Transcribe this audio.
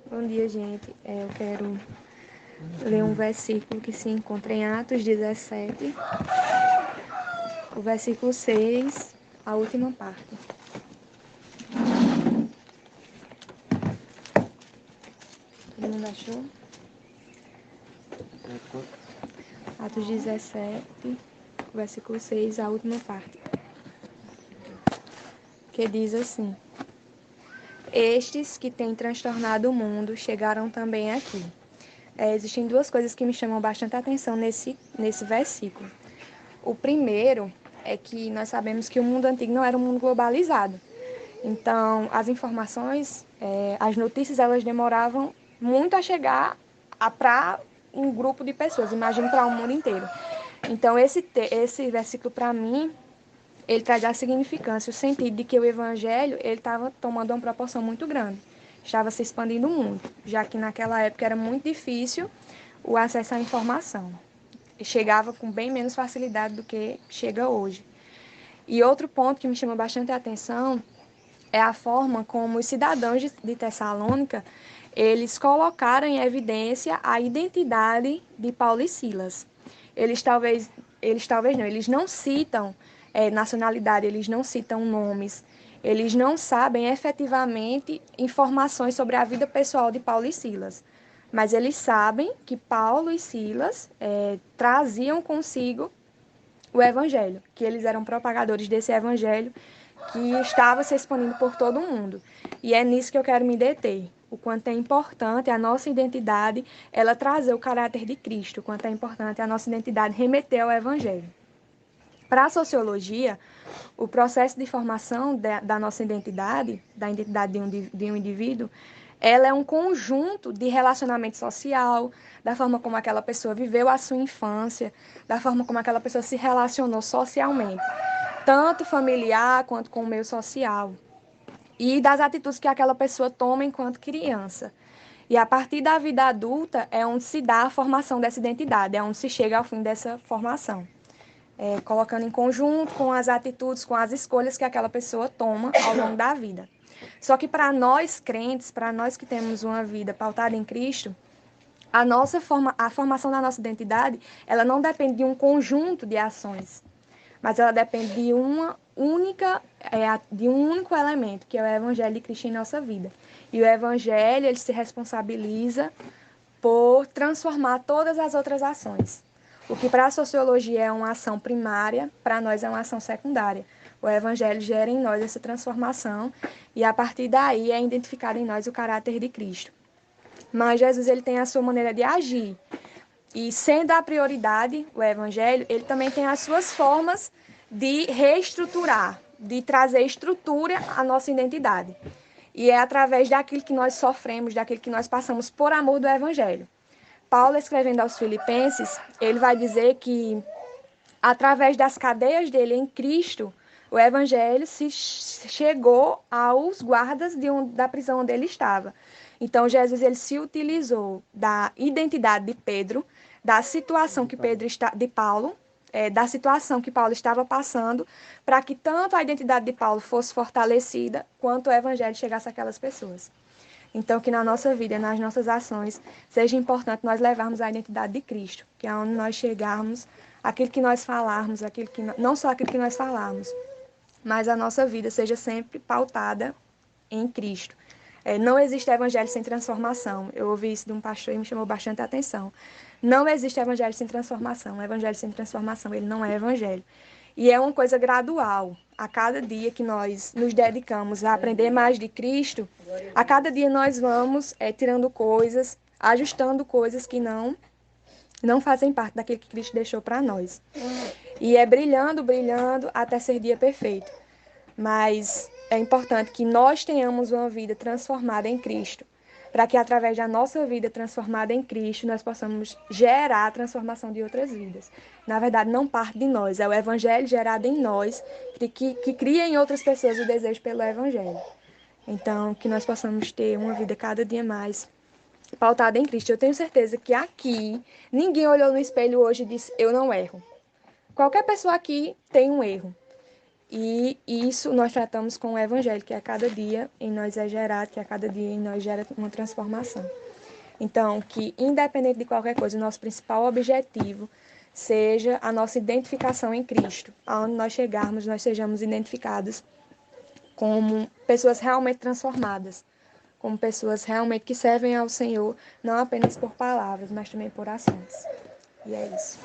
Bom dia, gente. Eu quero ler um versículo que se encontra em Atos 17, o versículo 6, a última parte. Todo mundo achou? Atos 17, versículo 6, a última parte. Que diz assim: Estes que têm transtornado o mundo chegaram também aqui. Existem duas coisas que me chamam bastante atenção nesse versículo. O primeiro é que nós sabemos que o mundo antigo não era um mundo globalizado. Então, as informações, as notícias, elas demoravam muito a chegar para um grupo de pessoas, imagino para o mundo inteiro. Então, esse versículo, para mim, ele traz a significância, o sentido de que o evangelho ele estava tomando uma proporção muito grande, estava se expandindo o mundo, já que naquela época era muito difícil o acesso à informação. Chegava com bem menos facilidade do que chega hoje. E outro ponto que me chama bastante a atenção é a forma como os cidadãos de Tessalônica eles colocaram em evidência a identidade de Paulo e Silas. Eles não citam nacionalidade, eles não citam nomes, eles não sabem efetivamente informações sobre a vida pessoal de Paulo e Silas. Mas eles sabem que Paulo e Silas traziam consigo o evangelho, que eles eram propagadores desse evangelho que estava se expandindo por todo o mundo. E é nisso que eu quero me deter. O quanto é importante a nossa identidade, ela trazer o caráter de Cristo, o quanto é importante a nossa identidade remeter ao evangelho. Para a sociologia, o processo de formação da nossa identidade, da identidade de um indivíduo, ela é um conjunto de relacionamento social, da forma como aquela pessoa viveu a sua infância, da forma como aquela pessoa se relacionou socialmente, tanto familiar quanto com o meio social, e das atitudes que aquela pessoa toma enquanto criança. E a partir da vida adulta é onde se dá a formação dessa identidade, é onde se chega ao fim dessa formação. Colocando em conjunto com as atitudes, com as escolhas que aquela pessoa toma ao longo da vida. Só que para nós crentes, para nós que temos uma vida pautada em Cristo, a formação da nossa identidade, ela não depende de um conjunto de ações, mas ela depende de um único elemento, que é o Evangelho de Cristo em nossa vida. E o Evangelho, ele se responsabiliza por transformar todas as outras ações. O que para a sociologia é uma ação primária, para nós é uma ação secundária. O Evangelho gera em nós essa transformação e a partir daí é identificado em nós o caráter de Cristo. Mas Jesus ele tem a sua maneira de agir. E sendo a prioridade o Evangelho, ele também tem as suas formas de reestruturar, de trazer estrutura à nossa identidade. E é através daquilo que nós sofremos, daquilo que nós passamos por amor do Evangelho. Paulo, escrevendo aos Filipenses, ele vai dizer que, através das cadeias dele em Cristo, o Evangelho se chegou aos guardas da prisão onde ele estava. Então, Jesus ele se utilizou da identidade de Pedro, da situação que da situação que Paulo estava passando, para que tanto a identidade de Paulo fosse fortalecida, quanto o Evangelho chegasse àquelas pessoas. Então, que na nossa vida, nas nossas ações, seja importante nós levarmos a identidade de Cristo, que é onde nós chegarmos, aquilo que nós falarmos, não só aquilo que nós falarmos, mas a nossa vida seja sempre pautada em Cristo. Não existe evangelho sem transformação. Eu ouvi isso de um pastor e me chamou bastante a atenção. Não existe evangelho sem transformação. O evangelho sem transformação, ele não é evangelho. E é uma coisa gradual. A cada dia que nós nos dedicamos a aprender mais de Cristo, a cada dia nós vamos tirando coisas, ajustando coisas que não fazem parte daquilo que Cristo deixou para nós. E é brilhando, brilhando, até ser dia perfeito. Mas é importante que nós tenhamos uma vida transformada em Cristo, para que através da nossa vida transformada em Cristo, nós possamos gerar a transformação de outras vidas. Na verdade, não parte de nós, é o Evangelho gerado em nós, que cria em outras pessoas o desejo pelo Evangelho. Então, que nós possamos ter uma vida cada dia mais pautada em Cristo. Eu tenho certeza que aqui, ninguém olhou no espelho hoje e disse, eu não erro. Qualquer pessoa aqui tem um erro. E isso nós tratamos com o Evangelho, que a cada dia em nós é gerado, que a cada dia em nós gera uma transformação. Então, que independente de qualquer coisa, o nosso principal objetivo seja a nossa identificação em Cristo. Aonde nós chegarmos, nós sejamos identificados como pessoas realmente transformadas, como pessoas realmente que servem ao Senhor, não apenas por palavras, mas também por ações. E é isso.